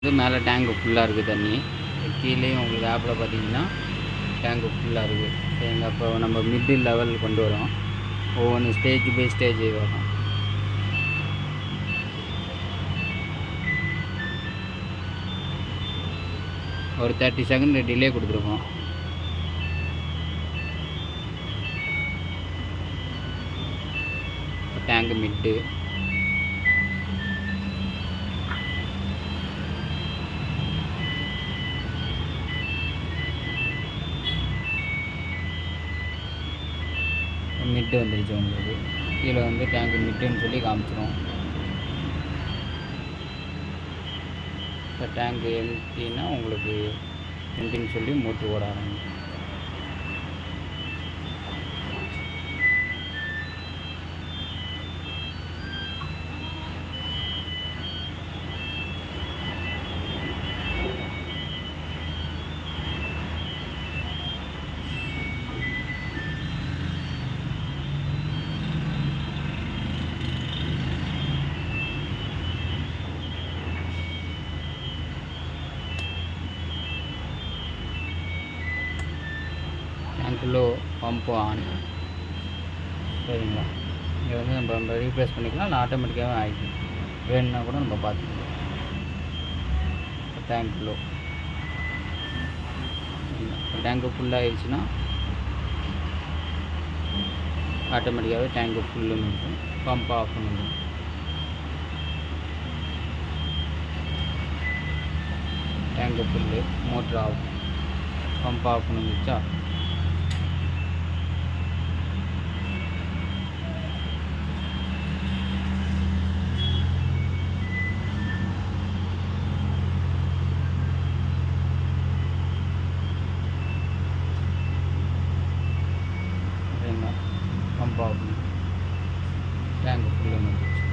இது மேலே டேங்கு ஃபுல்லாக இருக்குது தண்ணி. கீழேயும் உங்களுக்கு ஆப்பில் பார்த்தீங்கன்னா டேங்கு ஃபுல்லாக இருக்குது. சரிங்களா? அப்போ நம்ம மிடில் லெவல் கொண்டு வரோம். ஒவ்வொன்று ஸ்டேஜ் பை ஸ்டேஜ் வரும். ஒரு 30 செகண்ட் டிலே கொடுத்துருக்கோம். டேங்கு மிட்டு மிட்டு வந்துருச்சு. உங்களுக்கு கீழே வந்து டேங்கு மிட்டுன்னு சொல்லி காமிச்சிரும். இப்போ டேங்கு எம்டின்னா உங்களுக்கு எம்டின்னு சொல்லி மோட்ரு ஓட ஆரம்பிக்கும். டேங்க்குள்ளே பம்பு ஆன். சரிங்களா? இதை வந்து நம்ம ரீப்ளேஸ் பண்ணிக்கலாம், இல்லை ஆட்டோமேட்டிக்காகவே ஆகிக்கும். வேணும்னா கூட நம்ம பார்த்துக்கலாம். டேங்க்குள்ளே டேங்கு ஃபுல்லாகிடுச்சுன்னா ஆட்டோமேட்டிக்காகவே டேங்கு ஃபுல்லுன்னு இருக்கும். பம்ப் ஆஃப் பண்ணிடும். Tank full, motor off, pump off பண்ணிடுச்சா? பம்ப் ஆஃப், டேங்கு ஃபுல்லுன்னு வந்துச்சு.